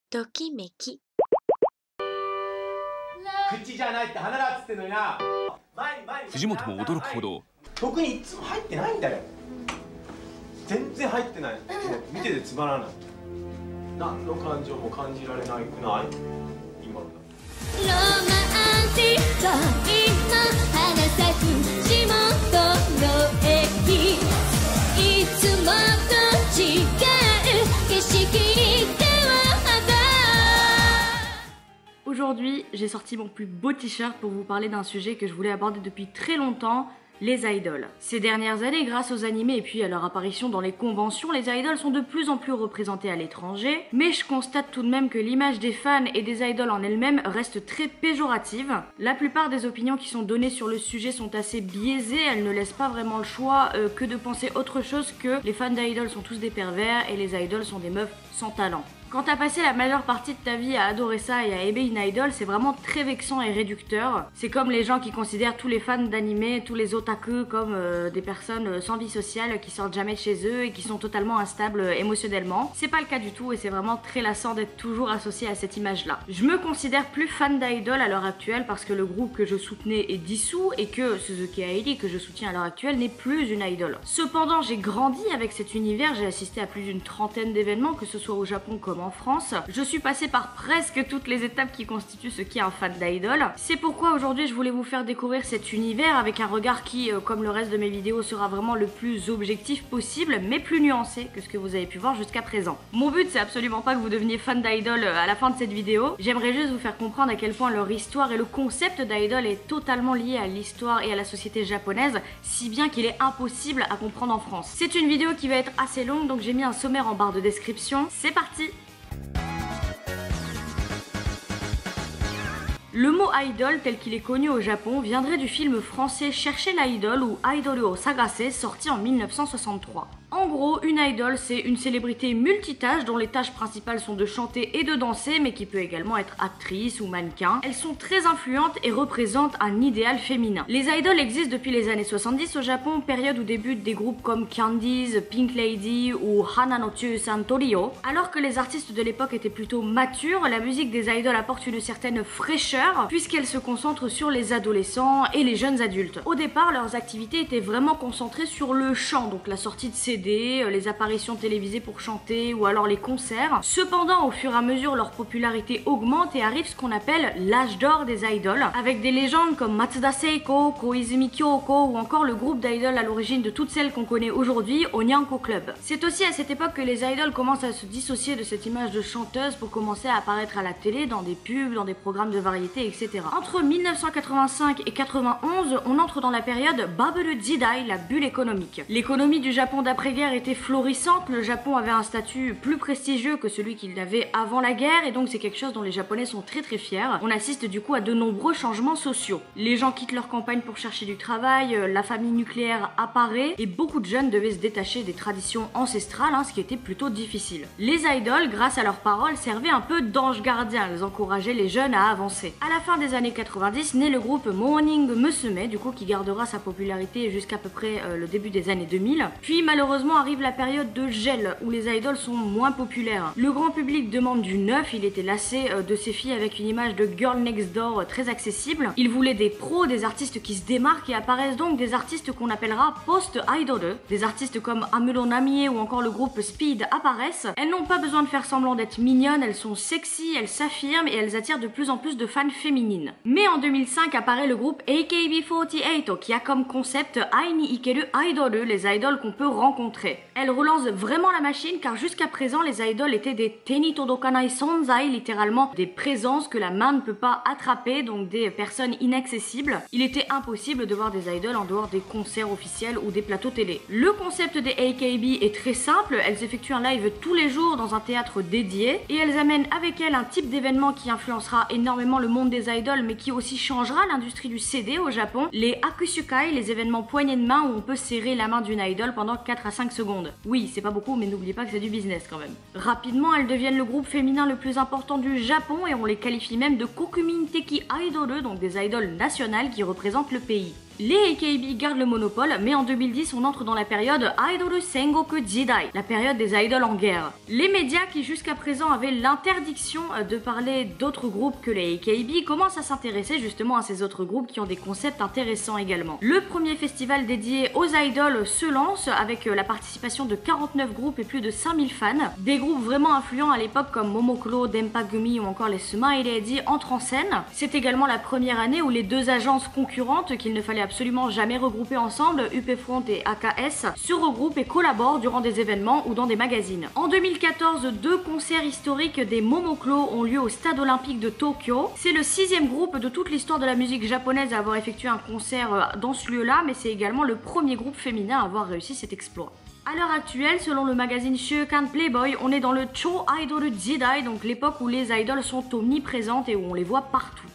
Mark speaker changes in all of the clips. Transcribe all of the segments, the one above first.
Speaker 1: ときめき。
Speaker 2: 口じゃないって鼻だっつってんのにな。
Speaker 3: 藤本も驚くほど
Speaker 2: 曲にいつも入ってないんだよ。全然入ってない。見ててつまらない。何の感情も感じられないくない今のだ。
Speaker 1: ロマンティック今花咲く地元の駅、いつもと違う景色に手を離。
Speaker 4: Aujourd'hui, j'ai sorti mon plus beau t-shirt pour vous parler d'un sujet que je voulais aborder depuis très longtemps, les idols. Ces dernières années, grâce aux animés et puis à leur apparition dans les conventions, les idols sont de plus en plus représentés à l'étranger, mais je constate tout de même que l'image des fans et des idols en elles-mêmes reste très péjorative. La plupart des opinions qui sont données sur le sujet sont assez biaisées, elles ne laissent pas vraiment le choix que de penser autre chose que les fans d'idols sont tous des pervers et les idols sont des meufs sans talent. Quand t'as passé la majeure partie de ta vie à adorer ça et à aimer une idol, c'est vraiment très vexant et réducteur. C'est comme les gens qui considèrent tous les fans d'anime, tous les otaku comme des personnes sans vie sociale qui sortent jamais de chez eux et qui sont totalement instables émotionnellement. C'est pas le cas du tout et c'est vraiment très lassant d'être toujours associé à cette image-là. Je me considère plus fan d'idol à l'heure actuelle parce que le groupe que je soutenais est dissous et que Suzuki Hailey que je soutiens à l'heure actuelle n'est plus une idol. Cependant, j'ai grandi avec cet univers, j'ai assisté à plus d'une trentaine d'événements, que ce soit au Japon comme en France. Je suis passée par presque toutes les étapes qui constituent ce qu'est un fan d'idol. C'est pourquoi aujourd'hui je voulais vous faire découvrir cet univers avec un regard qui, comme le reste de mes vidéos, sera vraiment le plus objectif possible, mais plus nuancé que ce que vous avez pu voir jusqu'à présent. Mon but, c'est absolument pas que vous deveniez fan d'idol à la fin de cette vidéo. J'aimerais juste vous faire comprendre à quel point leur histoire et le concept d'idol est totalement lié à l'histoire et à la société japonaise, si bien qu'il est impossible à comprendre en France. C'est une vidéo qui va être assez longue, donc j'ai mis un sommaire en barre de description. C'est parti! Le mot idol tel qu'il est connu au Japon viendrait du film français Chercher l'idole ou Idoru o Sagase sorti en 1963. En gros, une idol, c'est une célébrité multitâche dont les tâches principales sont de chanter et de danser, mais qui peut également être actrice ou mannequin. Elles sont très influentes et représentent un idéal féminin. Les idols existent depuis les années 70 au Japon, période où débutent des groupes comme Candies, Pink Lady ou Hana no Tsuyu-san Torio. Alors que les artistes de l'époque étaient plutôt matures, la musique des idols apporte une certaine fraîcheur, puisqu'elle se concentre sur les adolescents et les jeunes adultes. Au départ, leurs activités étaient vraiment concentrées sur le chant, donc la sortie de CD, les apparitions télévisées pour chanter ou alors les concerts. Cependant, au fur et à mesure, leur popularité augmente et arrive ce qu'on appelle l'âge d'or des idols, avec des légendes comme Matsuda Seiko, Koizumi Kyoko ou encore le groupe d'idoles à l'origine de toutes celles qu'on connaît aujourd'hui, Onyanko Club. C'est aussi à cette époque que les idols commencent à se dissocier de cette image de chanteuse pour commencer à apparaître à la télé, dans des pubs, dans des programmes de variété, etc. Entre 1985 et 91, on entre dans la période Bubble Jidai, la bulle économique. L'économie du Japon d'après-guerre était florissante, le Japon avait un statut plus prestigieux que celui qu'il avait avant la guerre et donc c'est quelque chose dont les Japonais sont très fiers. On assiste du coup à de nombreux changements sociaux. Les gens quittent leur campagne pour chercher du travail, la famille nucléaire apparaît et beaucoup de jeunes devaient se détacher des traditions ancestrales, ce qui était plutôt difficile. Les idoles, grâce à leurs paroles, servaient un peu d'ange gardien, elles encourageaient les jeunes à avancer. À la fin des années 90, naît le groupe Morning Musume, du coup qui gardera sa popularité jusqu'à peu près le début des années 2000. Puis malheureusement arrive la période de gel où les idols sont moins populaires. Le grand public demande du neuf, il était lassé de ces filles avec une image de girl next door très accessible. Il voulait des pros, des artistes qui se démarquent et apparaissent donc des artistes qu'on appellera post-idol. Des artistes comme Amuro Namie ou encore le groupe Speed apparaissent. Elles n'ont pas besoin de faire semblant d'être mignonnes, elles sont sexy, elles s'affirment et elles attirent de plus en plus de fans féminines. Mais en 2005 apparaît le groupe AKB48 qui a comme concept Aini Ikeru Idol, les idols qu'on peut rencontrer. Elle relance vraiment la machine car jusqu'à présent les idoles étaient des teni todokanai sonzai, littéralement des présences que la main ne peut pas attraper, donc des personnes inaccessibles. Il était impossible de voir des idoles en dehors des concerts officiels ou des plateaux télé. Le concept des AKB est très simple, elles effectuent un live tous les jours dans un théâtre dédié et elles amènent avec elles un type d'événement qui influencera énormément le monde des idoles mais qui aussi changera l'industrie du CD au Japon, les Akusukai, les événements poignée de main où on peut serrer la main d'une idol pendant 4 à 5 secondes. Oui, c'est pas beaucoup, mais n'oubliez pas que c'est du business quand même. Rapidement, elles deviennent le groupe féminin le plus important du Japon et on les qualifie même de Kokumin Teki Idol, donc des idoles nationales qui représentent le pays. Les AKB gardent le monopole, mais en 2010 on entre dans la période Idol Sengoku Jidai, la période des idoles en guerre. Les médias qui jusqu'à présent avaient l'interdiction de parler d'autres groupes que les AKB commencent à s'intéresser justement à ces autres groupes qui ont des concepts intéressants également. Le premier festival dédié aux idoles se lance avec la participation de 49 groupes et plus de 5000 fans. Des groupes vraiment influents à l'époque comme Momoklo, Denpa Gumi ou encore les Smile Lady entrent en scène. C'est également la première année où les deux agences concurrentes qu'il ne fallait absolument jamais regrouper ensemble, UP Front et AKS, se regroupent et collaborent durant des événements ou dans des magazines. En 2014, 2 concerts historiques des Momoklo ont lieu au stade olympique de Tokyo. C'est le 6e groupe de toute l'histoire de la musique japonaise à avoir effectué un concert dans ce lieu-là, mais c'est également le premier groupe féminin à avoir réussi cet exploit. À l'heure actuelle, selon le magazine Shukan Playboy, on est dans le Cho Idol Jidai, donc l'époque où les idoles sont omniprésentes et où on les voit partout.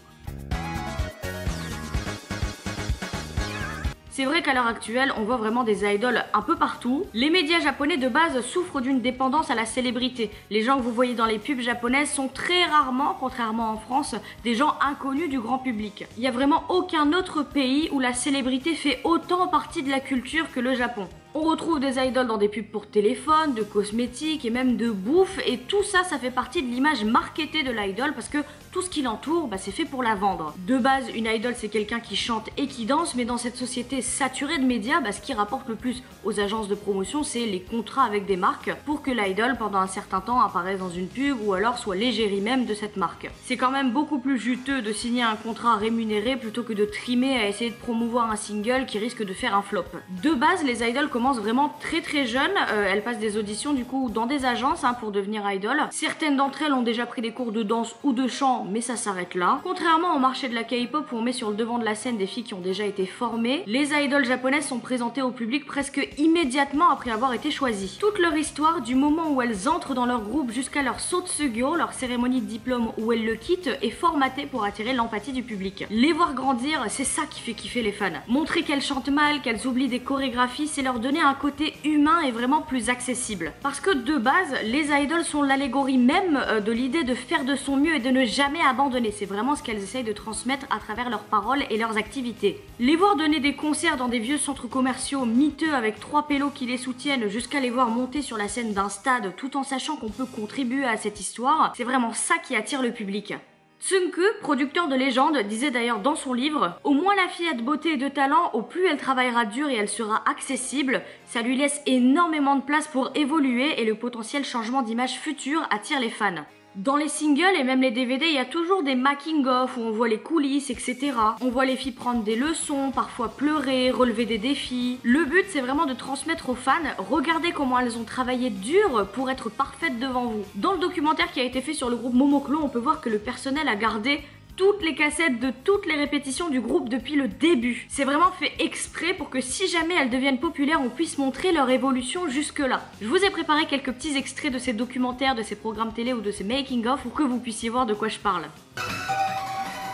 Speaker 4: C'est vrai qu'à l'heure actuelle, on voit vraiment des idoles un peu partout. Les médias japonais de base souffrent d'une dépendance à la célébrité. Les gens que vous voyez dans les pubs japonaises sont très rarement, contrairement en France, des gens inconnus du grand public. Il n'y a vraiment aucun autre pays où la célébrité fait autant partie de la culture que le Japon. On retrouve des idoles dans des pubs pour téléphone, de cosmétiques et même de bouffe, et tout ça, ça fait partie de l'image marketée de l'idole parce que tout ce qui l'entoure, c'est fait pour la vendre. De base, une idole, c'est quelqu'un qui chante et qui danse, mais dans cette société saturée de médias, ce qui rapporte le plus aux agences de promotion, c'est les contrats avec des marques pour que l'idole, pendant un certain temps, apparaisse dans une pub ou alors soit l'égérie même de cette marque. C'est quand même beaucoup plus juteux de signer un contrat rémunéré plutôt que de trimer à essayer de promouvoir un single qui risque de faire un flop. De base, les idoles commencent vraiment très jeunes, elles passent des auditions du coup dans des agences pour devenir idol. Certaines d'entre elles ont déjà pris des cours de danse ou de chant, mais ça s'arrête là. Contrairement au marché de la K-pop où on met sur le devant de la scène des filles qui ont déjà été formées, les idoles japonaises sont présentées au public presque immédiatement après avoir été choisies. Toute leur histoire, du moment où elles entrent dans leur groupe jusqu'à leur Sotsugyo, leur cérémonie de diplôme où elles le quittent, est formatée pour attirer l'empathie du public. Les voir grandir, c'est ça qui fait kiffer les fans. Montrer qu'elles chantent mal, qu'elles oublient des chorégraphies, c'est leur donner un côté humain et vraiment plus accessible. Parce que de base, les idoles sont l'allégorie même de l'idée de faire de son mieux et de ne jamais abandonner. C'est vraiment ce qu'elles essayent de transmettre à travers leurs paroles et leurs activités. Les voir donner des concerts dans des vieux centres commerciaux miteux avec 3 pélos qui les soutiennent jusqu'à les voir monter sur la scène d'un stade tout en sachant qu'on peut contribuer à cette histoire, c'est vraiment ça qui attire le public. Tsunku, producteur de légende, disait d'ailleurs dans son livre « Au moins la fille a de beauté et de talent, au plus elle travaillera dur et elle sera accessible. Ça lui laisse énormément de place pour évoluer et le potentiel changement d'image futur attire les fans. » Dans les singles et même les DVD, il y a toujours des making-of où on voit les coulisses, etc. On voit les filles prendre des leçons, parfois pleurer, relever des défis. Le but, c'est vraiment de transmettre aux fans, regardez comment elles ont travaillé dur pour être parfaites devant vous. Dans le documentaire qui a été fait sur le groupe Momoklo, on peut voir que le personnel a gardé toutes les cassettes de toutes les répétitions du groupe depuis le début. C'est vraiment fait exprès pour que si jamais elles deviennent populaires, on puisse montrer leur évolution jusque-là. Je vous ai préparé quelques petits extraits de ces documentaires, de ces programmes télé ou de ces making-of pour que vous puissiez voir de quoi je parle.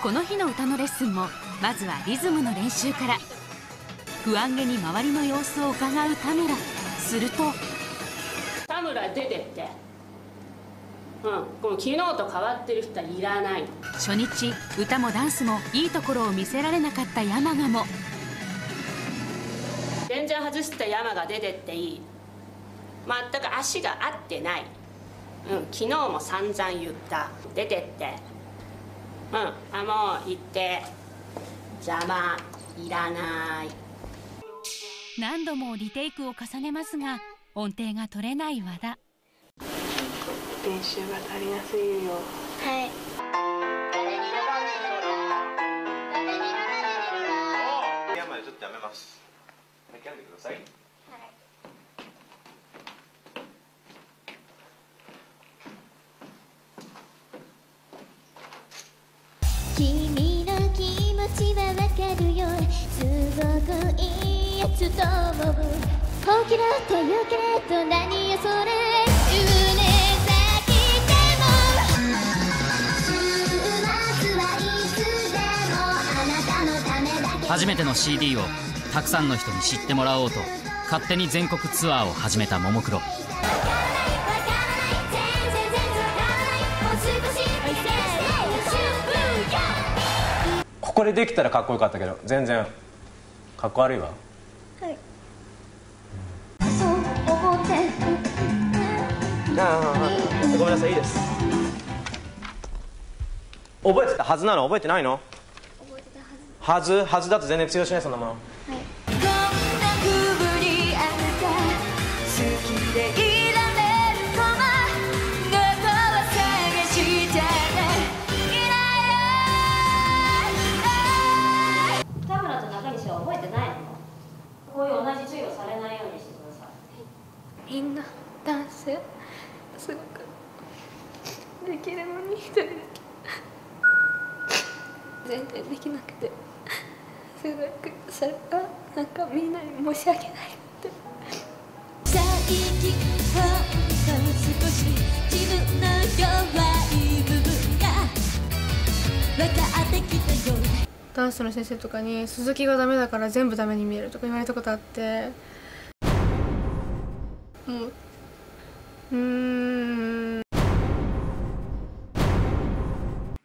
Speaker 5: この日の歌のレッスンもまずはリズムの練習から。不安げに周りの様子を伺う田村。すると
Speaker 6: 田村出てって。この昨日と変わってる人はいらない。
Speaker 5: 初日歌もダンスもいいところを見せられなかった山賀も
Speaker 6: 全然外した山が出てっていい。全く足が合ってない。昨日も散々言った。出てって。もう行って。邪魔いらない。
Speaker 5: 何度もリテイクを重ねますが音程が取れない和田。
Speaker 6: 練習が足りなすぎるよ。はい。
Speaker 2: 部屋までちょっとやめます。はい、やめてください。
Speaker 1: 君の気持ちはわかるよ。すごくいいやつと思う。本気だと言うけれど何よそれ。
Speaker 7: 初めての CD をたくさんの人に知ってもらおうと勝手に全国ツアーを始めたももクロ。
Speaker 2: ここでできたらかっこよかったけど全然かっこ悪いわ。
Speaker 1: はい。
Speaker 2: ごめんなさい、いいです。覚えてたはずなの？覚えてないの？
Speaker 1: 覚えてたはず。
Speaker 2: はずだと全然通用しない、そんなもの。はい。
Speaker 1: こんな風にあなた好きでいられるかな、どこを探して
Speaker 4: 田村と中西は覚えてないの？こういう同じ授業されないようにしてください。
Speaker 1: みんなダンスすごくできるのに一人で全然できなくて、すごくそれがなんかみんなに申し訳ないって。最近ほんの少し自分の弱い部分が分かってきたよ。ダンスの先生とかに鈴木がダメだから全部ダメに見えるとか言われたことあって、もう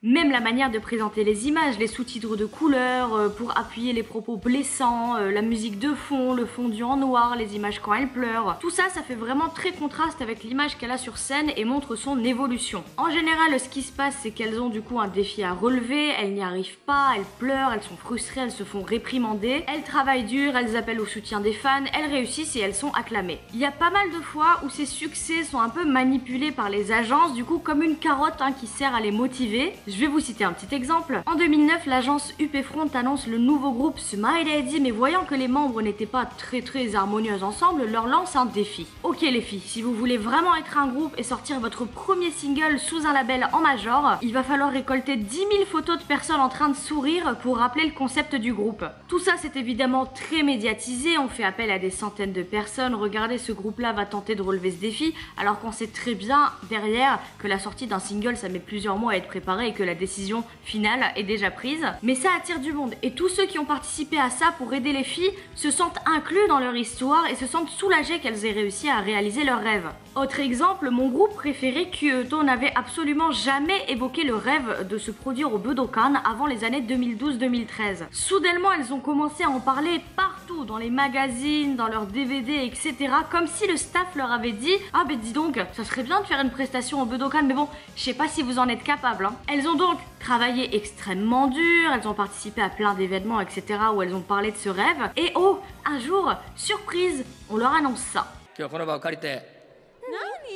Speaker 4: Même la manière de présenter les images, les sous-titres de couleur pour appuyer les propos blessants, la musique de fond, le fondu en noir, les images quand elle pleure, tout ça, ça fait vraiment très contraste avec l'image qu'elle a sur scène et montre son évolution. En général, ce qui se passe, c'est qu'elles ont du coup un défi à relever, elles n'y arrivent pas, elles pleurent, elles sont frustrées, elles se font réprimander, elles travaillent dur, elles appellent au soutien des fans, elles réussissent et elles sont acclamées. Il y a pas mal de fois où ces succès sont un peu manipulés par les agences, du coup comme une carotte qui sert à les motiver. Je vais vous citer un petit exemple. En 2009, l'agence UP Front annonce le nouveau groupe Smile Lady, mais voyant que les membres n'étaient pas très harmonieux ensemble, leur lance un défi. Ok les filles, si vous voulez vraiment être un groupe et sortir votre premier single sous un label en major, il va falloir récolter 10 000 photos de personnes en train de sourire pour rappeler le concept du groupe. Tout ça c'est évidemment très médiatisé, on fait appel à des centaines de personnes, regardez ce groupe-là va tenter de relever ce défi, alors qu'on sait très bien derrière que la sortie d'un single ça met plusieurs mois à être préparé et que la décision finale est déjà prise. Mais ça attire du monde et tous ceux qui ont participé à ça pour aider les filles se sentent inclus dans leur histoire et se sentent soulagés qu'elles aient réussi à réaliser leurs rêves. Autre exemple, mon groupe préféré Kyoto n'avait absolument jamais évoqué le rêve de se produire au Budokan avant les années 2012-2013. Soudainement, elles ont commencé à en parler partout, dans les magazines, dans leurs DVD, etc. Comme si le staff leur avait dit « Ah ben dis donc, ça serait bien de faire une prestation au Budokan, mais bon, je sais pas si vous en êtes capable. Hein. » Elles ont donc travaillé extrêmement dur, elles ont participé à plein d'événements, etc. où elles ont parlé de ce rêve. Et oh, un jour, surprise, on leur annonce ça.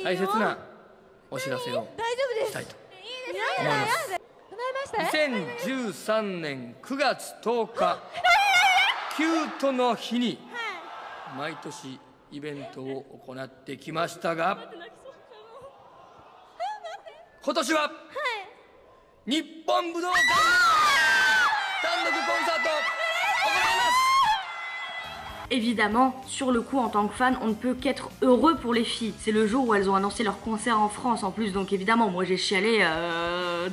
Speaker 8: 大切なお知らせをしたいと思います。2013年9月10日キュートの日に毎年イベントを行ってきましたが、今年は日本武道館で単独コンサートを行います。
Speaker 4: Évidemment, sur le coup en tant que fan, on ne peut qu'être heureux pour les filles. C'est le jour où elles ont annoncé leur concert en France en plus, donc évidemment, moi j'ai chialé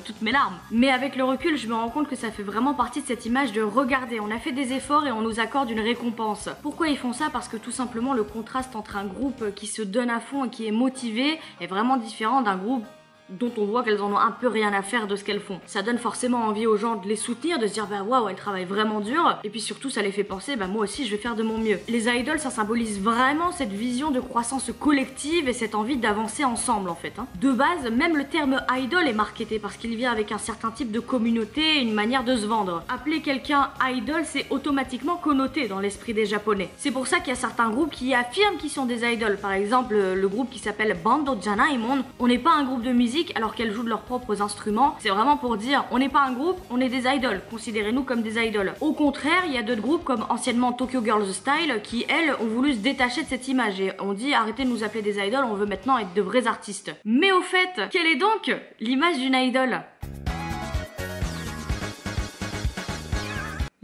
Speaker 4: toutes mes larmes. Mais avec le recul, je me rends compte que ça fait vraiment partie de cette image de regarder, on a fait des efforts et on nous accorde une récompense. Pourquoi ils font ça? Parce que tout simplement le contraste entre un groupe qui se donne à fond et qui est motivé est vraiment différent d'un groupe dont on voit qu'elles en ont un peu rien à faire de ce qu'elles font. Ça donne forcément envie aux gens de les soutenir, de se dire bah waouh, elles travaillent vraiment dur, et puis surtout ça les fait penser bah moi aussi je vais faire de mon mieux. Les idols, ça symbolise vraiment cette vision de croissance collective et cette envie d'avancer ensemble en fait. De base, même le terme idol est marketé parce qu'il vient avec un certain type de communauté et une manière de se vendre. Appeler quelqu'un idol, c'est automatiquement connoté dans l'esprit des japonais. C'est pour ça qu'il y a certains groupes qui affirment qu'ils sont des idols. Par exemple, le groupe qui s'appelle Bando Janaimon, on n'est pas un groupe de musique alors qu'elles jouent de leurs propres instruments, c'est vraiment pour dire on n'est pas un groupe, on est des idols, considérez-nous comme des idols. Au contraire, il y a d'autres groupes comme anciennement Tokyo Girls Style qui elles ont voulu se détacher de cette image et on dit arrêtez de nous appeler des idols, on veut maintenant être de vrais artistes. Mais au fait, quelle est donc l'image d'une idol?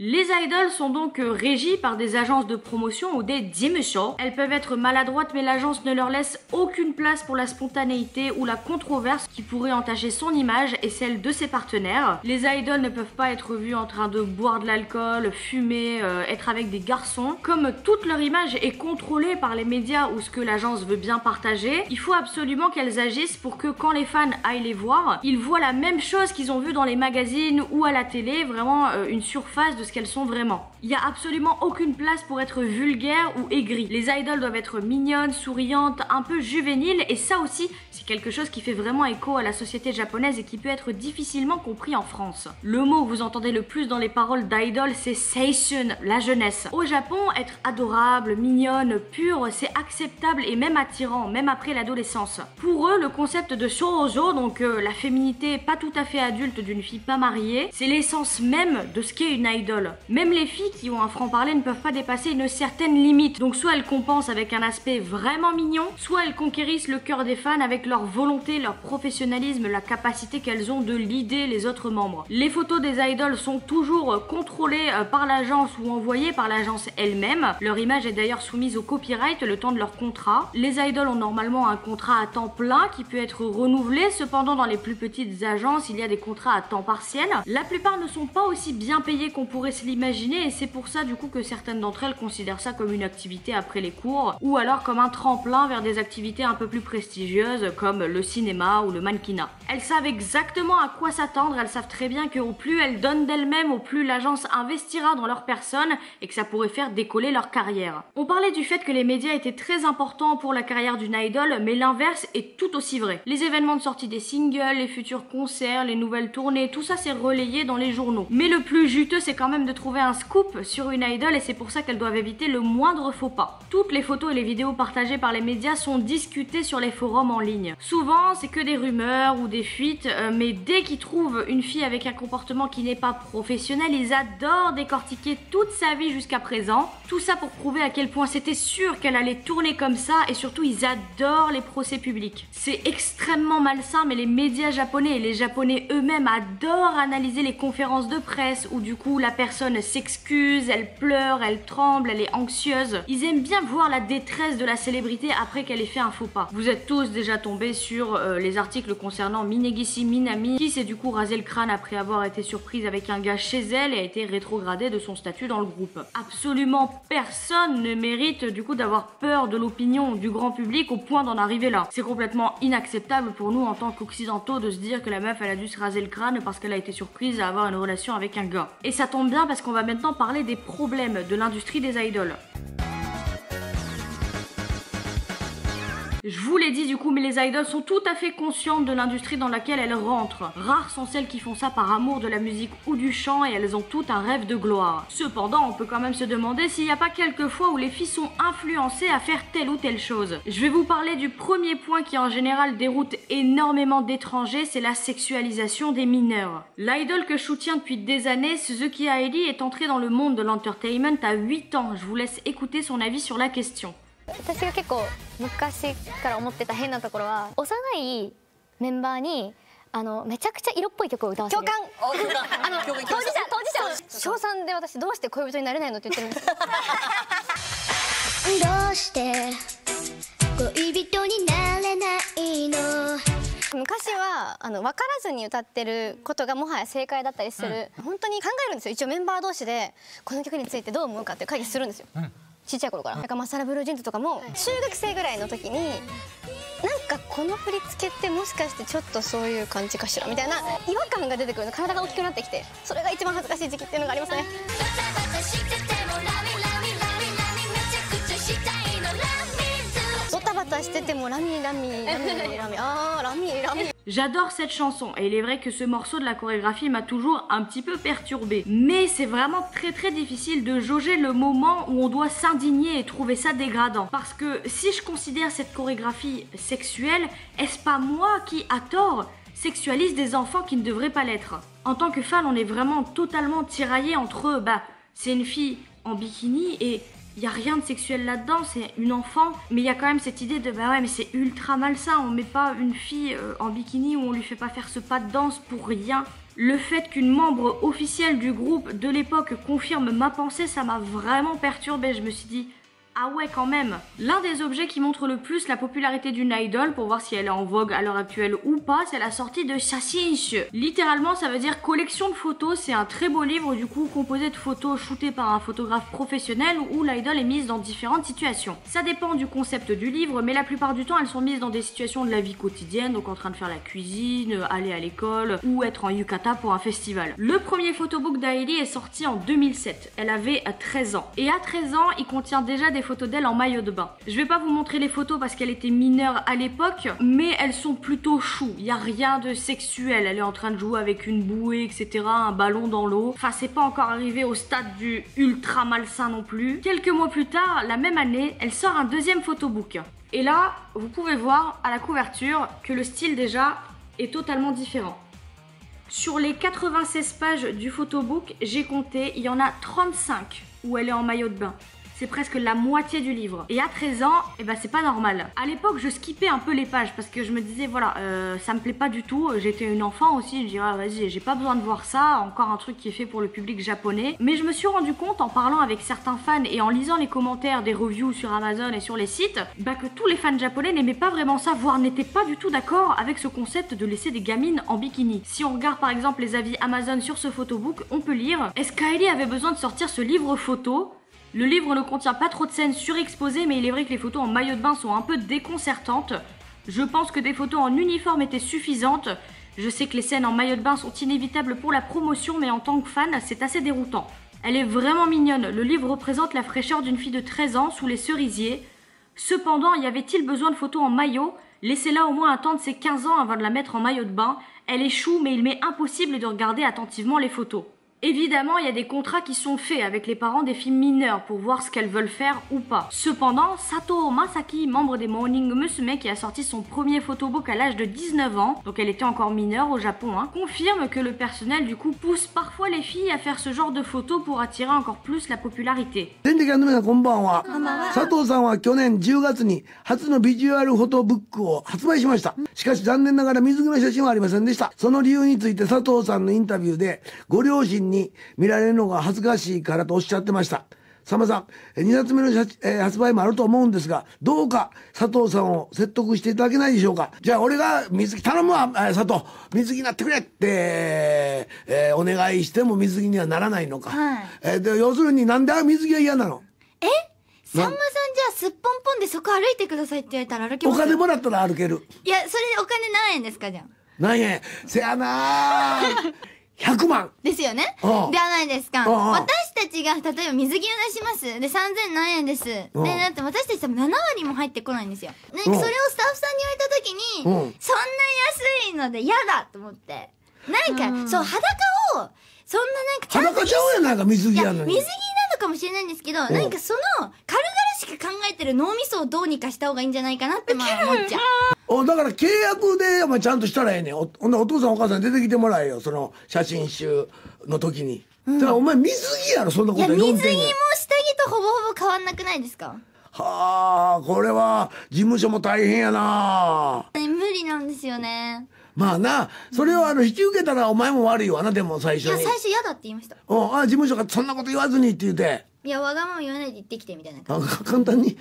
Speaker 4: Les idols sont donc régies par des agences de promotion ou des jimusho. Elles peuvent être maladroites mais l'agence ne leur laisse aucune place pour la spontanéité ou la controverse qui pourrait entacher son image et celle de ses partenaires. Les idols ne peuvent pas être vues en train de boire de l'alcool, fumer, être avec des garçons. Comme toute leur image est contrôlée par les médias ou ce que l'agence veut bien partager, il faut absolument qu'elles agissent pour que quand les fans aillent les voir, ils voient la même chose qu'ils ont vu dans les magazines ou à la télé, vraiment une surface de ce ce qu'elles sont vraiment. Il n'y a absolument aucune place pour être vulgaire ou aigri. Les idoles doivent être mignonnes, souriantes, un peu juvéniles, et ça aussi, c'est quelque chose qui fait vraiment écho à la société japonaise et qui peut être difficilement compris en France. Le mot que vous entendez le plus dans les paroles d'idol, c'est seishun, la jeunesse. Au Japon, être adorable, mignonne, pure, c'est acceptable et même attirant, même après l'adolescence. Pour eux, le concept de shoujo, donc la féminité pas tout à fait adulte d'une fille pas mariée, c'est l'essence même de ce qu'est une idole. Même les filles qui ont un franc-parler ne peuvent pas dépasser une certaine limite, donc soit elles compensent avec un aspect vraiment mignon, soit elles conquérissent le cœur des fans avec leur volonté, leur professionnalisme, la capacité qu'elles ont de leader les autres membres. Les photos des idoles sont toujours contrôlées par l'agence ou envoyées par l'agence elle-même. Leur image est d'ailleurs soumise au copyright le temps de leur contrat. Les idoles ont normalement un contrat à temps plein qui peut être renouvelé, cependant dans les plus petites agences il y a des contrats à temps partiel. La plupart ne sont pas aussi bien payées qu'on pourrait se l'imaginer et c'est pour ça du coup que certaines d'entre elles considèrent ça comme une activité après les cours ou alors comme un tremplin vers des activités un peu plus prestigieuses comme le cinéma ou le mannequinat. Elles savent exactement à quoi s'attendre, elles savent très bien qu'au plus elles donnent d'elles-mêmes, au plus l'agence investira dans leur personne et que ça pourrait faire décoller leur carrière. On parlait du fait que les médias étaient très importants pour la carrière d'une idol, mais l'inverse est tout aussi vrai. Les événements de sortie des singles, les futurs concerts, les nouvelles tournées, tout ça c'est relayé dans les journaux. Mais le plus juteux c'est quand même de trouver un scoop sur une idol et c'est pour ça qu'elles doivent éviter le moindre faux pas. Toutes les photos et les vidéos partagées par les médias sont discutées sur les forums en ligne. Souvent c'est que des rumeurs ou des fuites, mais dès qu'ils trouvent une fille avec un comportement qui n'est pas professionnel, ils adorent décortiquer toute sa vie jusqu'à présent. Tout ça pour prouver à quel point c'était sûr qu'elle allait tourner comme ça et surtout ils adorent les procès publics. C'est extrêmement malsain mais les médias japonais et les japonais eux-mêmes adorent analyser les conférences de presse où du coup la personne s'excuse, elle pleure, elle tremble, elle est anxieuse. Ils aiment bien voir la détresse de la célébrité après qu'elle ait fait un faux pas. Vous êtes tous déjà tombés sur les articles concernant Minegishi Minami qui s'est du coup rasé le crâne après avoir été surprise avec un gars chez elle et a été rétrogradée de son statut dans le groupe. Absolument personne ne mérite du coup d'avoir peur de l'opinion du grand public au point d'en arriver là. C'est complètement inacceptable pour nous en tant qu'occidentaux de se dire que la meuf elle a dû se raser le crâne parce qu'elle a été surprise à avoir une relation avec un gars. Et ça tombe bien parce qu'on va maintenant parler des problèmes de l'industrie des idoles. Je vous l'ai dit du coup, mais les idoles sont tout à fait conscientes de l'industrie dans laquelle elles rentrent. Rares sont celles qui font ça par amour de la musique ou du chant et elles ont toutes un rêve de gloire. Cependant, on peut quand même se demander s'il n'y a pas quelques fois où les filles sont influencées à faire telle ou telle chose. Je vais vous parler du premier point qui en général déroute énormément d'étrangers, c'est la sexualisation des mineurs. L'idole que je soutiens depuis des années, Suzuki Hailey, est entrée dans le monde de l'entertainment à 8 ans. Je vous laisse écouter son avis sur la question.
Speaker 9: 私が結構昔から思ってた変なところは幼いメンバーにめちゃくちゃ色っぽい曲を歌わせる共感当事者小3で私どうして恋人になれないのって言ってるんですよどうして恋人になれないの昔は分からずに歌ってることがもはや正解だったりする、本当に考えるんですよ。一応メンバー同士でこの曲についてどう思うかっていう会議するんですよ、ちっちゃい頃から。なんかマサラブルージェントとかも中学生ぐらいの時になんかこの振り付けってもしかしてちょっとそういう感じかしらみたいな違和感が出てくるの。体が大きくなってきてそれが一番恥ずかしい時期っていうのがありますね。バタバタしててもラミラミラミラミラミラミ。
Speaker 4: J'adore cette chanson et il est vrai que ce morceau de la chorégraphie m'a toujours un petit peu perturbée. Mais c'est vraiment très difficile de jauger le moment où on doit s'indigner et trouver ça dégradant. Parce que si je considère cette chorégraphie sexuelle, est-ce pas moi qui, à tort, sexualise des enfants qui ne devraient pas l'être? En tant que fan, on est vraiment totalement tiraillé entre c'est une fille en bikini et il n'y a rien de sexuel là-dedans, c'est une enfant, mais il y a quand même cette idée de ouais mais c'est ultra malsain, on met pas une fille en bikini ou on lui fait pas faire ce pas de danse pour rien. Le fait qu'une membre officielle du groupe de l'époque confirme ma pensée, ça m'a vraiment perturbée. Je me suis dit Ah ouais, quand même. L'un des objets qui montre le plus la popularité d'une idol, pour voir si elle est en vogue à l'heure actuelle ou pas, c'est la sortie de Shashinshu. Littéralement, ça veut dire collection de photos. C'est un très beau livre, du coup, composé de photos shootées par un photographe professionnel où l'idol est mise dans différentes situations. Ça dépend du concept du livre, mais la plupart du temps, elles sont mises dans des situations de la vie quotidienne, donc en train de faire la cuisine, aller à l'école ou être en yukata pour un festival. Le premier photobook d'Airi est sorti en 2007. Elle avait 13 ans. Et à 13 ans, il contient déjà des photos d'elle en maillot de bain. Je vais pas vous montrer les photos parce qu'elle était mineure à l'époque, mais elles sont plutôt chou. Il y a rien de sexuel. Elle est en train de jouer avec une bouée, etc., un ballon dans l'eau. Enfin, c'est pas encore arrivé au stade du ultra malsain non plus. Quelques mois plus tard, la même année, elle sort un deuxième photobook. Et là, vous pouvez voir à la couverture que le style déjà est totalement différent. Sur les 96 pages du photobook, j'ai compté, il y en a 35 où elle est en maillot de bain. C'est presque la moitié du livre. Et à 13 ans, eh ben c'est pas normal. À l'époque, je skippais un peu les pages parce que je me disais, voilà, ça me plaît pas du tout. J'étais une enfant aussi, je me disais, ah, vas-y, j'ai pas besoin de voir ça. Encore un truc qui est fait pour le public japonais. Mais je me suis rendu compte en parlant avec certains fans et en lisant les commentaires des reviews sur Amazon et sur les sites, bah que tous les fans japonais n'aimaient pas vraiment ça, voire n'étaient pas du tout d'accord avec ce concept de laisser des gamines en bikini. Si on regarde par exemple les avis Amazon sur ce photobook, on peut lire: est-ce qu'Airi avait besoin de sortir ce livre photo ? Le livre ne contient pas trop de scènes surexposées, mais il est vrai que les photos en maillot de bain sont un peu déconcertantes. Je pense que des photos en uniforme étaient suffisantes. Je sais que les scènes en maillot de bain sont inévitables pour la promotion, mais en tant que fan, c'est assez déroutant. Elle est vraiment mignonne. Le livre représente la fraîcheur d'une fille de 13 ans sous les cerisiers. Cependant, y avait-il besoin de photos en maillot? Laissez-la au moins attendre ses 15 ans avant de la mettre en maillot de bain. Elle est chou, mais il m'est impossible de regarder attentivement les photos. Évidemment, il y a des contrats qui sont faits avec les parents des filles mineures pour voir ce qu'elles veulent faire ou pas. Cependant, Sato Masaki, membre des Morning Musume qui a sorti son premier photobook à l'âge de 19 ans, donc elle était encore mineure au Japon, confirme que le personnel du coup pousse parfois les filles à faire ce genre de photos pour attirer encore plus la popularité.
Speaker 10: 全的の皆さんこんばんは。佐藤さんは去年10月に初のビジュアルフォトブックを発売しました。しかし残念ながら水着の写真はありませんでした。その理由について佐藤さんのインタビューでご両親に見られるのが恥ずかしいからとおっしゃってました。さんまさん、2冊目の発売もあると思うんですが、どうか佐藤さんを説得していただけないでしょうか。じゃあ俺が水着頼むわ、佐藤、水着になってくれって、お願いしても水着にはならないのか。で要するになんで水着が嫌なの？
Speaker 11: さんまさんじゃあすっぽんぽんでそこ歩いてくださいって言われたら歩けます？お
Speaker 10: 金もらったら歩ける。
Speaker 11: いや、それでお金何円ですかじゃあ。
Speaker 10: 何円？せやなー。100万
Speaker 11: ですよね。ではないですか。私たちが例えば水着を出します。で、3000何円です。で、だって私たち多分7割も入ってこないんですよ。で、それをスタッフさんに言われた時に、そんな安いので嫌だと思って。なんか、そう、裸を、そんななんか
Speaker 10: 裸ちゃうやないか、水着やのに。
Speaker 11: 水着なのかもしれないんですけど、なんかその、軽々しく考えてる脳みそをどうにかした方がいいんじゃないかなって思っちゃう。
Speaker 10: だから契約でお前ちゃんとしたらええねん。ほんならお父さんお母さん出てきてもらえよ、その写真集の時に。だからお前水着やろ、そんなこと
Speaker 11: 言ってんねん。いや、水着も下着とほぼほぼ変わんなくないですか？
Speaker 10: はあ、これは事務所も大変やな。
Speaker 11: 無理なんですよね。
Speaker 10: まあな、それを引き受けたらお前も悪いわな、でも最初に。
Speaker 11: いや、最初嫌だって言いました。
Speaker 10: 事務所がそんなこと言わずにって言うて。
Speaker 11: いや、わがまま言わないで言ってきてみたいな感じ。
Speaker 10: 簡単に。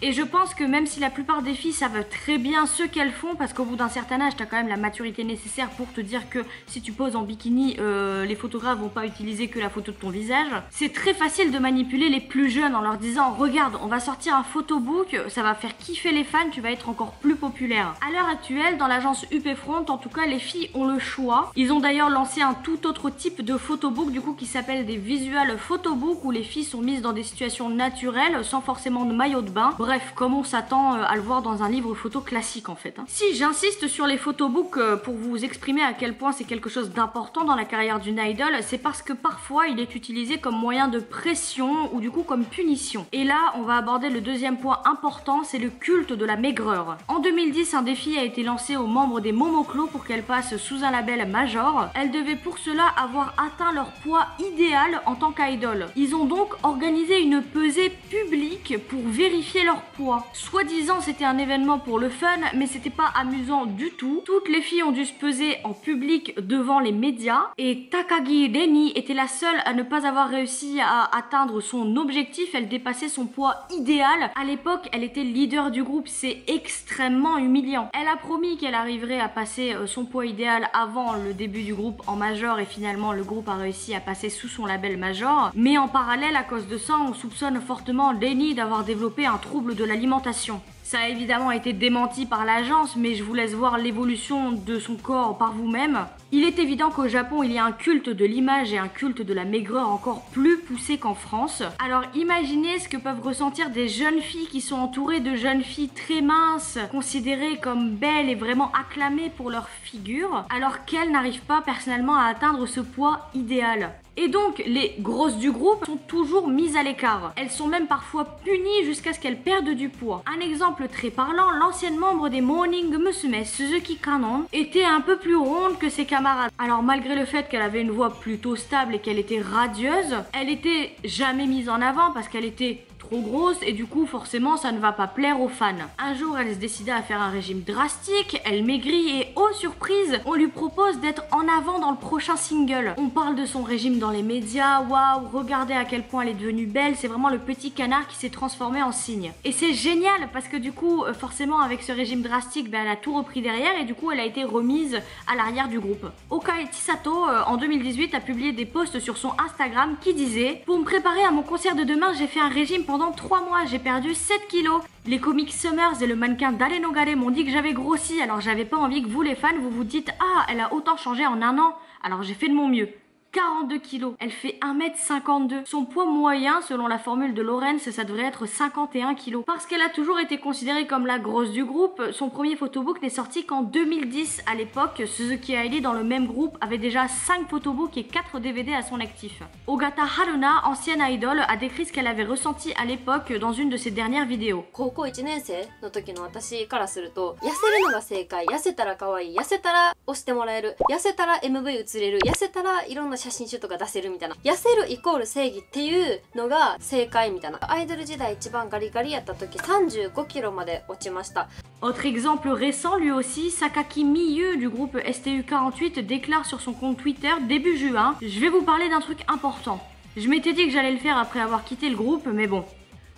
Speaker 4: Et je pense que même si la plupart des filles savent très bien ce qu'elles font, parce qu'au bout d'un certain âge, t'as quand même la maturité nécessaire pour te dire que si tu poses en bikini, les photographes vont pas utiliser que la photo de ton visage. C'est très facile de manipuler les plus jeunes en leur disant: regarde, on va sortir un photobook, ça va faire kiffer les fans, tu vas être encore plus populaire. À l'heure actuelle, dans l'agence UP Front, en tout cas, les filles ont le choix. Ils ont d'ailleurs lancé un tout autre type de photobook, du coup, qui s'appelle des visual photobook, où les filles sont mises dans des situations naturelles, sans forcément de maillot de bain. Bref, comme on s'attend à le voir dans un livre photo classique en fait. Si j'insiste sur les photobooks pour vous exprimer à quel point c'est quelque chose d'important dans la carrière d'une idol, c'est parce que parfois il est utilisé comme moyen de pression ou du coup comme punition. Et là, on va aborder le deuxième point important, c'est le culte de la maigreur. En 2010, un défi a été lancé aux membres des Momoclo pour qu'elles passent sous un label major. Elles devaient pour cela avoir atteint leur poids idéal en tant qu'idol. Ils ont donc organisé une pesée publique pour vérifier leur poids. Soi-disant c'était un événement pour le fun, mais c'était pas amusant du tout. Toutes les filles ont dû se peser en public devant les médias et Takagi Reni était la seule à ne pas avoir réussi à atteindre son objectif. Elle dépassait son poids idéal. À l'époque, elle était leader du groupe, c'est extrêmement humiliant. Elle a promis qu'elle arriverait à passer son poids idéal avant le début du groupe en major et finalement le groupe a réussi à passer sous son label major. Mais en parallèle, à cause de ça, on soupçonne fortement Reni d'avoir développé un trouble de l'alimentation. Ça a évidemment été démenti par l'agence, mais je vous laisse voir l'évolution de son corps par vous-même. Il est évident qu'au Japon, il y a un culte de l'image et un culte de la maigreur encore plus poussé qu'en France. Alors imaginez ce que peuvent ressentir des jeunes filles qui sont entourées de jeunes filles très minces, considérées comme belles et vraiment acclamées pour leur figure, alors qu'elles n'arrivent pas personnellement à atteindre ce poids idéal. Et donc, les grosses du groupe sont toujours mises à l'écart. Elles sont même parfois punies jusqu'à ce qu'elles perdent du poids. Un exemple très parlant, l'ancienne membre des Morning Musume, Suzuki Kanon, était un peu plus ronde que ses camarades. Alors malgré le fait qu'elle avait une voix plutôt stable et qu'elle était radieuse, elle était jamais mise en avant parce qu'elle était trop grosse et du coup forcément ça ne va pas plaire aux fans. Un jour elle se décida à faire un régime drastique, elle maigrit et oh surprise, on lui propose d'être en avant dans le prochain single. On parle de son régime dans les médias, waouh, regardez à quel point elle est devenue belle, c'est vraiment le petit canard qui s'est transformé en cygne. Et c'est génial parce que du coup forcément avec ce régime drastique, elle a tout repris derrière et du coup elle a été remise à l'arrière du groupe. Okai Chisato en 2018 a publié des posts sur son Instagram qui disaient: pour me préparer à mon concert de demain, j'ai fait un régime pendant 3 mois, j'ai perdu 7 kilos. Les comics Summers et le mannequin Dare no Gare m'ont dit que j'avais grossi, alors j'avais pas envie que vous les fans vous vous dites ah elle a autant changé en un an, alors j'ai fait de mon mieux. 42 kilos, elle fait 1m52. Son poids moyen, selon la formule de Lorenz, ça devrait être 51 kilos. Parce qu'elle a toujours été considérée comme la grosse du groupe, son premier photobook n'est sorti qu'en 2010. À l'époque, Suzuki Hailey, dans le même groupe, avait déjà 5 photobooks et 4 DVD à son actif. Ogata Haruna, ancienne idol, a décrit ce qu'elle avait ressenti à l'époque dans une de ses dernières vidéos.
Speaker 12: 高校1年生の時の私からすると、痩せるのが正解、痩せたら可愛い、痩せたら押してもらえる、痩せたら MV 映れる、痩せたらいろんな写真集とか出せるみたいな、痩せるイコール正義っていうのが正解みたいな。アイドル時代一番ガリガリやった時35キロまで落ちました。
Speaker 4: Autre exemple récent, lui aussi, Sakaki Miyu du groupe STU48 déclare sur son compte Twitter début juin: je vais vous parler d'un truc important. Je m'étais dit que j'allais le faire après avoir quitté le groupe, mais bon.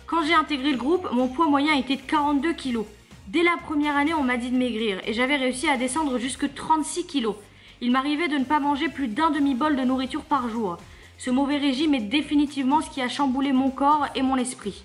Speaker 4: Quand j'ai intégré le groupe, mon poids moyen était de 42 kilos. Dès la première année, on m'a dit de maigrir et j'avais réussi à descendre jusque 36 kilos. Il m'arrivait de ne pas manger plus d'un demi-bol de nourriture par jour. Ce mauvais régime est définitivement ce qui a chamboulé mon corps et mon esprit.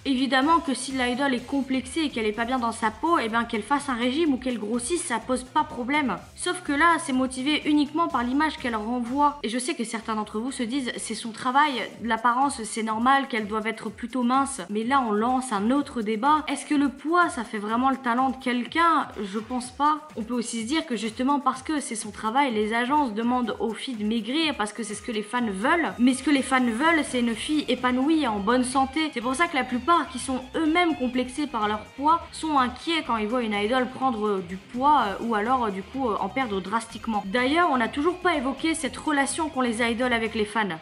Speaker 4: Évidemment que si l'idole est complexée et qu'elle est pas bien dans sa peau, et bien qu'elle fasse un régime ou qu'elle grossisse, ça pose pas problème. Sauf que là, c'est motivé uniquement par l'image qu'elle renvoie. Et je sais que certains d'entre vous se disent, c'est son travail, l'apparence c'est normal qu'elles doivent être plutôt minces. Mais là on lance un autre débat. Est-ce que le poids ça fait vraiment le talent de quelqu'un? Je pense pas. On peut aussi se dire que justement parce que c'est son travail, les agences demandent aux filles de maigrir parce que c'est ce que les fans veulent. Mais ce que les fans veulent, c'est une fille épanouie et en bonne santé. C'est pour ça que la plupart qui sont eux-mêmes complexés par leur poids sont inquiets quand ils voient une idole prendre du poids ou alors du coup en perdre drastiquement. D'ailleurs, on n'a toujours pas évoqué cette relation qu'ont les idoles avec les fans.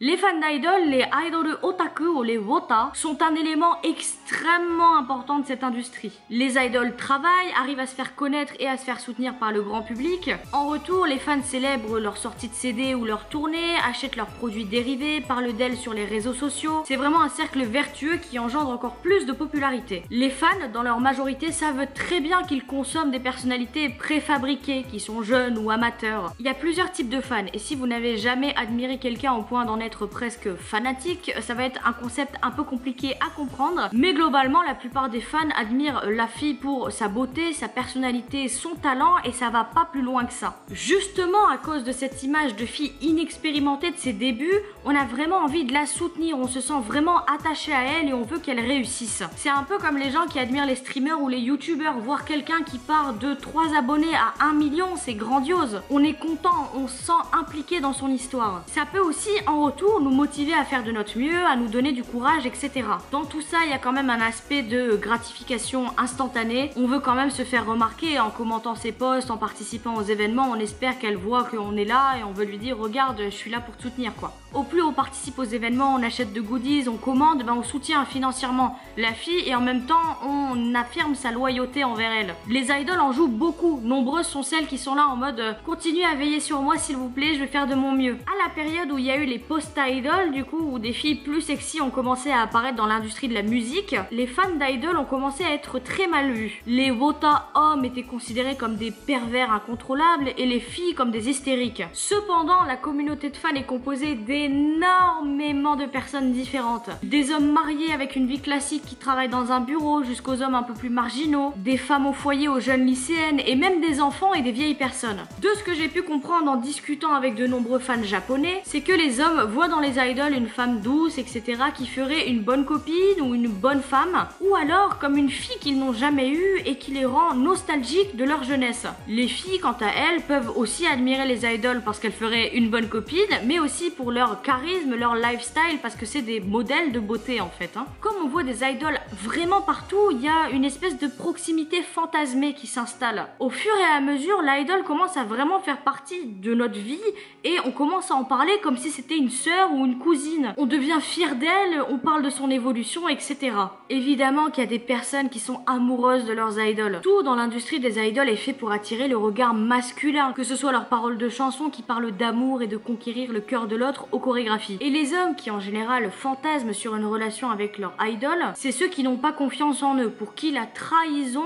Speaker 4: Les fans d'idoles, les idol otaku ou les wota, sont un élément extrêmement important de cette industrie. Les idoles travaillent, arrivent à se faire connaître et à se faire soutenir par le grand public. En retour, les fans célèbrent leur sortie de CD ou leur tournée, achètent leurs produits dérivés, parlent d'elles sur les réseaux sociaux. C'est vraiment un cercle vertueux qui engendre encore plus de popularité. Les fans, dans leur majorité, savent très bien qu'ils consomment des personnalités préfabriquées, qui sont jeunes ou amateurs. Il y a plusieurs types de fans, et si vous n'avez jamais admiré quelqu'un au point d'en être presque fanatique, ça va être un concept un peu compliqué à comprendre, mais globalement la plupart des fans admirent la fille pour sa beauté, sa personnalité, son talent et ça va pas plus loin que ça. Justement à cause de cette image de fille inexpérimentée de ses débuts, on a vraiment envie de la soutenir, on se sent vraiment attaché à elle et on veut qu'elle réussisse. C'est un peu comme les gens qui admirent les streamers ou les youtubeurs, voir quelqu'un qui part de 3 abonnés à 1 million, c'est grandiose. On est content, on se sent impliqué dans son histoire. Ça peut aussi en retour retour nous motiver à faire de notre mieux, à nous donner du courage, etc. Dans tout ça, il y a quand même un aspect de gratification instantanée. On veut quand même se faire remarquer en commentant ses posts, en participant aux événements. On espère qu'elle voit qu'on est là et on veut lui dire regarde, je suis là pour te soutenir quoi. Au plus on participe aux événements, on achète de goodies, on commande, ben on soutient financièrement la fille et en même temps on affirme sa loyauté envers elle. Les idoles en jouent beaucoup. Nombreuses sont celles qui sont là en mode continuez à veiller sur moi s'il vous plaît, je vais faire de mon mieux. À la période où il y a eu les post-idoles, du coup, où des filles plus sexy ont commencé à apparaître dans l'industrie de la musique, les fans d'idoles ont commencé à être très mal vus. Les wota hommes étaient considérés comme des pervers incontrôlables et les filles comme des hystériques. Cependant, la communauté de fans est composée d'énormément de personnes différentes. Des hommes mariés avec une vie classique qui travaillent dans un bureau jusqu'aux hommes un peu plus marginaux, des femmes au foyer aux jeunes lycéennes et même des enfants et des vieilles personnes. De ce que j'ai pu comprendre en discutant avec de nombreux fans japonais, c'est que les hommes voient dans les idoles une femme douce, etc. qui ferait une bonne copine ou une bonne femme, ou alors comme une fille qu'ils n'ont jamais eue et qui les rend nostalgiques de leur jeunesse. Les filles, quant à elles, peuvent aussi admirer les idoles parce qu'elles feraient une bonne copine, mais aussi pour leur charisme, leur lifestyle, parce que c'est des modèles de beauté en fait. Comme on voit des idoles vraiment partout, il y a une espèce de proximité fantasmée qui s'installe. Au fur et à mesure, l'idole commence à vraiment faire partie de notre vie et on commence à en parler comme si c'était une sœur ou une cousine. On devient fier d'elle, on parle de son évolution, etc. Évidemment qu'il y a des personnes qui sont amoureuses de leurs idoles. Tout dans l'industrie des idoles est fait pour attirer le regard masculin, que ce soit leurs paroles de chansons qui parlent d'amour et de conquérir le cœur de l'autre aux chorégraphies. Et les hommes qui en général fantasment sur une relation avec leur idole, c'est ceux qui n'ont pas confiance en eux, pour qui la trahison,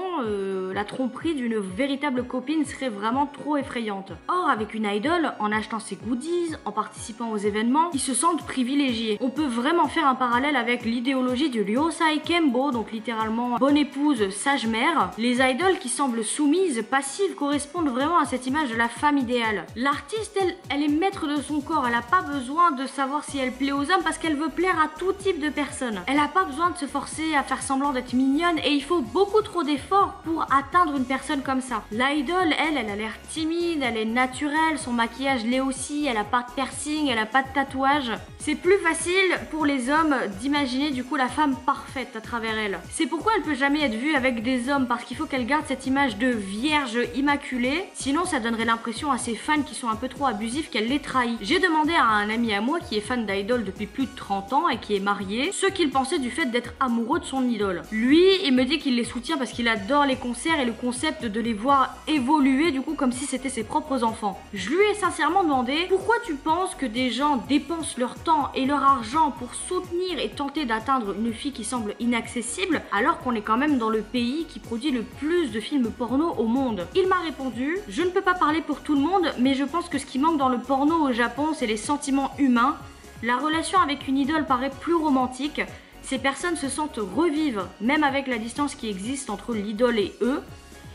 Speaker 4: la tromperie d'une véritable copine serait vraiment trop effrayante. Or, avec une idole, en achetant ses goodies, en participant aux événements, ils se sentent privilégiés. On peut vraiment faire un parallèle avec l'idéologie du Ryosai Kembo, donc littéralement bonne épouse, sage mère. Les idoles qui semblent soumises, passives, correspondent vraiment à cette image de la femme idéale. L'artiste, elle est maître de son corps, elle n'a pas besoin de savoir si elle plaît aux hommes parce qu'elle veut plaire à tout type de personnes. Elle n'a pas besoin de se forcer à faire semblant d'être mignonne et il faut beaucoup trop d'efforts pour atteindre une personne comme ça. L'idole, elle a l'air timide, elle est naturelle, son maquillage l'est aussi, elle a pas de piercing, elle a pas de tatouage. C'est plus facile pour les hommes d'imaginer du coup la femme parfaite à travers elle. C'est pourquoi elle peut jamais être vue avec des hommes, parce qu'il faut qu'elle garde cette image de vierge immaculée, sinon ça donnerait l'impression à ses fans qui sont un peu trop abusifs qu'elle les trahit. J'ai demandé à un ami à moi qui est fan d'idol depuis plus de 30 ans et qui est marié, ce qu'il pensait du fait d'être amoureux de son idole. Lui, il me dit qu'il les soutient parce qu'il adore les concerts et le concept de les voir évoluer du coup comme si c'était ses propres enfants. Je lui ai sincèrement demandé pourquoi tu penses que des gens dépensent leur temps et leur argent pour soutenir et tenter d'atteindre une fille qui semble inaccessible alors qu'on est quand même dans le pays qui produit le plus de films porno au monde. Il m'a répondu, je ne peux pas parler pour tout le monde, mais je pense que ce qui manque dans le porno au Japon, c'est les sentiments humains. La relation avec une idole paraît plus romantique. Ces personnes se sentent revivre, même avec la distance qui existe entre l'idole et eux.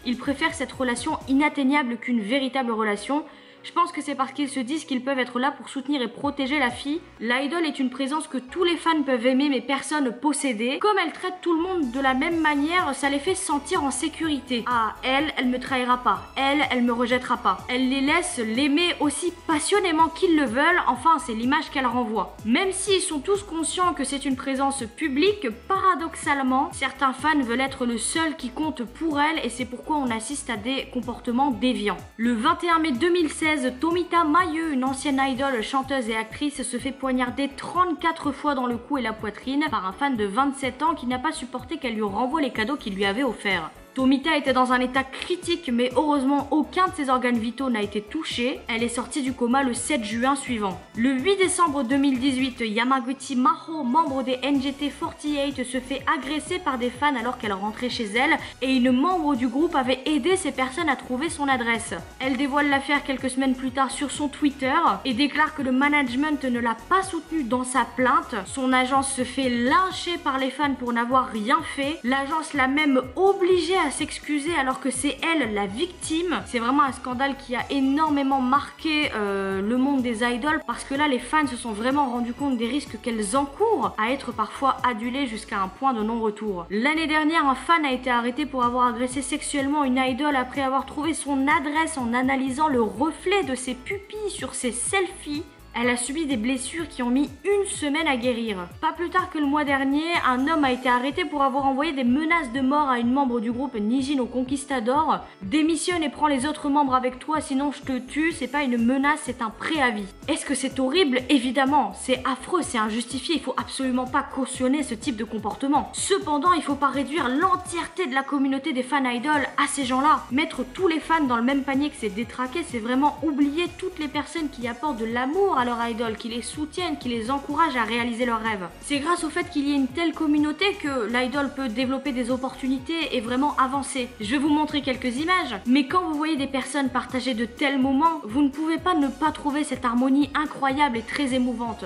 Speaker 4: Ils préfèrent cette relation inatteignable qu'une véritable relation. Je pense que c'est parce qu'ils se disent qu'ils peuvent être là pour soutenir et protéger la fille. L'idole est une présence que tous les fans peuvent aimer mais personne posséder. Comme elle traite tout le monde de la même manière, ça les fait sentir en sécurité. Ah, elle me trahira pas. Elle me rejettera pas. Elle les laisse l'aimer aussi passionnément qu'ils le veulent. Enfin, c'est l'image qu'elle renvoie. Même s'ils sont tous conscients que c'est une présence publique, paradoxalement, certains fans veulent être le seul qui compte pour elle et c'est pourquoi on assiste à des comportements déviants. Le 21 mai 2016, Tomita Mayu, une ancienne idole, chanteuse et actrice, se fait poignarder 34 fois dans le cou et la poitrine par un fan de 27 ans qui n'a pas supporté qu'elle lui renvoie les cadeaux qu'il lui avait offerts. Tomita était dans un état critique, mais heureusement aucun de ses organes vitaux n'a été touché. Elle est sortie du coma le 7 juin suivant. Le 8 décembre 2018, Yamaguchi Maho, membre des NGT48, se fait agresser par des fans alors qu'elle rentrait chez elle et une membre du groupe avait aidé ces personnes à trouver son adresse. Elle dévoile l'affaire quelques semaines plus tard sur son Twitter et déclare que le management ne l'a pas soutenue dans sa plainte. Son agence se fait lyncher par les fans pour n'avoir rien fait. L'agence l'a même obligée à s'excuser alors que c'est elle la victime. C'est vraiment un scandale qui a énormément marqué le monde des idoles parce que là les fans se sont vraiment rendus compte des risques qu'elles encourent à être parfois adulées jusqu'à un point de non-retour. L'année dernière, un fan a été arrêté pour avoir agressé sexuellement une idole après avoir trouvé son adresse en analysant le reflet de ses pupilles sur ses selfies. Elle a subi des blessures qui ont mis une semaine à guérir. Pas plus tard que le mois dernier, un homme a été arrêté pour avoir envoyé des menaces de mort à une membre du groupe Nijin au Conquistador. Démissionne et prends les autres membres avec toi, sinon je te tue. C'est pas une menace, c'est un préavis. Est-ce que c'est horrible? Évidemment, c'est affreux, c'est injustifié. Il faut absolument pas cautionner ce type de comportement. Cependant, il faut pas réduire l'entièreté de la communauté des fans idoles à ces gens-là. Mettre tous les fans dans le même panier que c'est détraqué, c'est vraiment oublier toutes les personnes qui apportent de l'amour à leur idole, qui les soutiennent, qui les encouragent à réaliser leurs rêves. C'est grâce au fait qu'il y ait une telle communauté que l'idole peut développer des opportunités et vraiment avancer. Je vais vous montrer quelques images, mais quand vous voyez des personnes partager de tels moments, vous ne pouvez pas ne pas trouver cette harmonie incroyable et très émouvante.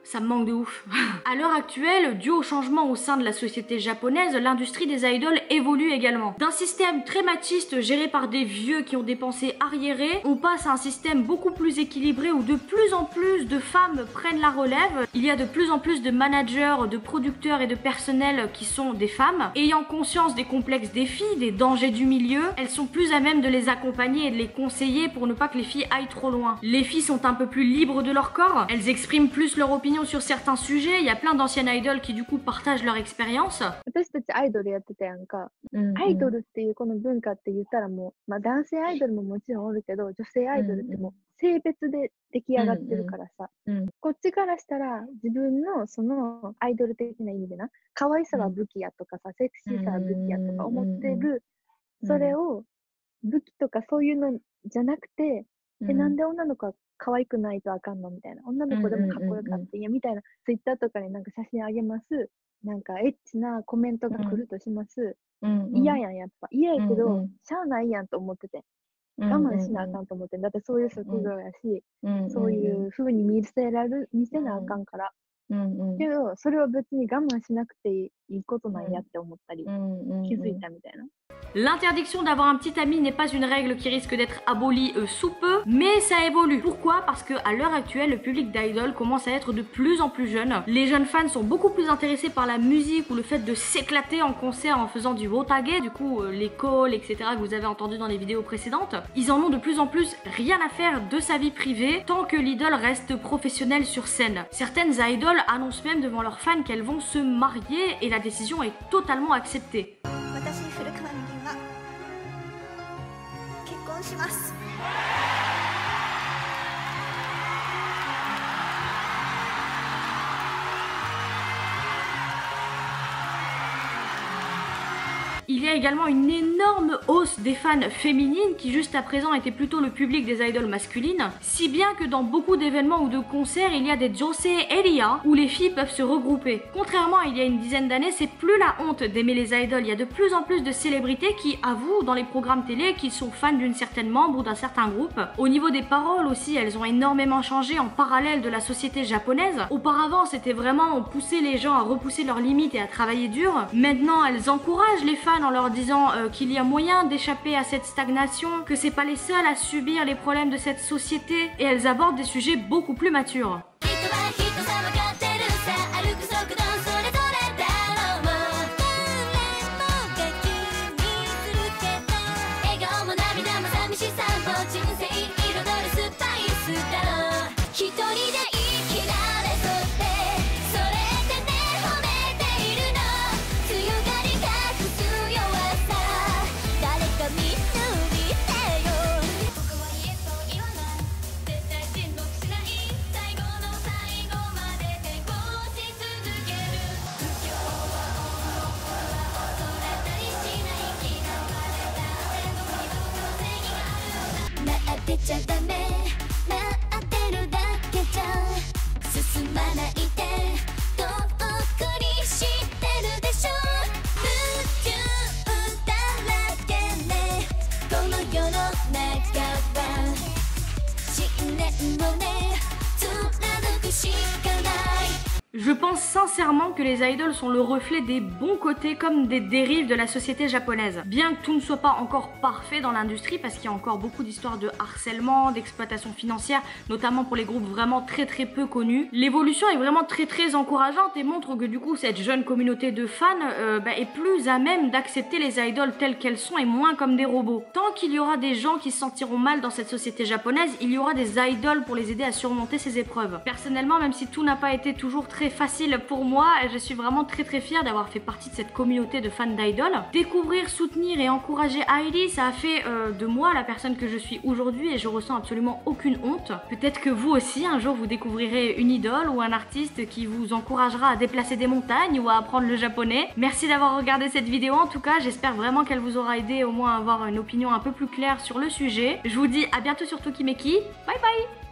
Speaker 4: Ça me manque de ouf. À l'heure actuelle, dû au changement au sein de la société japonaise, l'industrie des idoles évolue également. D'un système très machiste géré par des vieux qui ont des pensées arriérées, on passe à un système beaucoup plus équilibré où de plus en plus de femmes prennent la relève. Il y a de plus en plus de managers, de producteurs et de personnel qui sont des femmes. Ayant conscience des complexes des filles, des dangers du milieu, elles sont plus à même de les accompagner et de les conseiller pour ne pas que les filles aillent trop loin. Les filles sont un peu plus libres de leur corps, elles expriment plus leur opinion sur certains sujets. Il y a plein d'anciennes idoles qui du coup partagent leur expérience.
Speaker 13: 私たちアイドルやってたやんか、アイドルっていうこの文化って言ったらもう、まあ、男性アイドルももちろんおるけど、女性アイドルってもう性別で出来上がってるからさ、こっちからしたら自分のそのアイドル的な意味でな、可愛さは武器やとかさ、セクシーさは武器やとか思ってる、それを武器とかそういうのじゃなくて、なんで女の子は可愛くないとあかんのみたいな、女の子でもかっこよかったんやみたいな、ツイッターとかになんか写真あげます、なんかエッチなコメントが来るとします、嫌やん、やっぱ嫌やけど、しゃあないやんと思ってて、我慢しなあかんと思ってん、だってそういう職業やし、そういう風に見せなあかんから、けどそれは別に我慢しなくていいことなんやって思ったり、気づいたみたいな。
Speaker 4: L'interdiction d'avoir un petit ami n'est pas une règle qui risque d'être abolie sous peu, mais ça évolue. Pourquoi? Parce que à l'heure actuelle, le public d'idoles commence à être de plus en plus jeune. Les jeunes fans sont beaucoup plus intéressés par la musique ou le fait de s'éclater en concert en faisant du wotage, du coup les calls, etc. que vous avez entendu dans les vidéos précédentes. Ils en ont de plus en plus rien à faire de sa vie privée tant que l'idole reste professionnelle sur scène. Certaines idoles annoncent même devant leurs fans qu'elles vont se marier et la décision est totalement acceptée.
Speaker 14: します。
Speaker 4: Il y a également une énorme hausse des fans féminines qui juste à présent étaient plutôt le public des idoles masculines, si bien que dans beaucoup d'événements ou de concerts il y a des josei area où les filles peuvent se regrouper. Contrairement à il y a une dizaine d'années, c'est plus la honte d'aimer les idoles, il y a de plus en plus de célébrités qui avouent dans les programmes télé qu'ils sont fans d'une certaine membre ou d'un certain groupe. Au niveau des paroles aussi, elles ont énormément changé en parallèle de la société japonaise. Auparavant c'était vraiment on poussait les gens à repousser leurs limites et à travailler dur. Maintenant elles encouragent les fans en leur disant qu'il y a moyen d'échapper à cette stagnation, que c'est pas les seuls à subir les problèmes de cette société, et elles abordent des sujets beaucoup plus matures.
Speaker 1: ちゃダメ待ってるだけじゃ進まないって遠くに知ってるでしょ夢中だらけねこの世の中は信念をね貫くしかない。
Speaker 4: Je pense sincèrement que les idols sont le reflet des bons côtés comme des dérives de la société japonaise. Bien que tout ne soit pas encore parfait dans l'industrie, parce qu'il y a encore beaucoup d'histoires de harcèlement, d'exploitation financière, notamment pour les groupes vraiment très peu connus, l'évolution est vraiment très encourageante et montre que du coup cette jeune communauté de fans est plus à même d'accepter les idols telles qu'elles sont et moins comme des robots. Tant qu'il y aura des gens qui se sentiront mal dans cette société japonaise, il y aura des idols pour les aider à surmonter ces épreuves. Personnellement, même si tout n'a pas été toujours très facile pour moi, je suis vraiment très fière d'avoir fait partie de cette communauté de fans d'idoles. Découvrir, soutenir et encourager Ailee, ça a fait de moi la personne que je suis aujourd'hui et je ressens absolument aucune honte. Peut-être que vous aussi, un jour vous découvrirez une idole ou un artiste qui vous encouragera à déplacer des montagnes ou à apprendre le japonais. Merci d'avoir regardé cette vidéo en tout cas, j'espère vraiment qu'elle vous aura aidé au moins à avoir une opinion un peu plus claire sur le sujet. Je vous dis à bientôt sur Tokimeki, bye bye.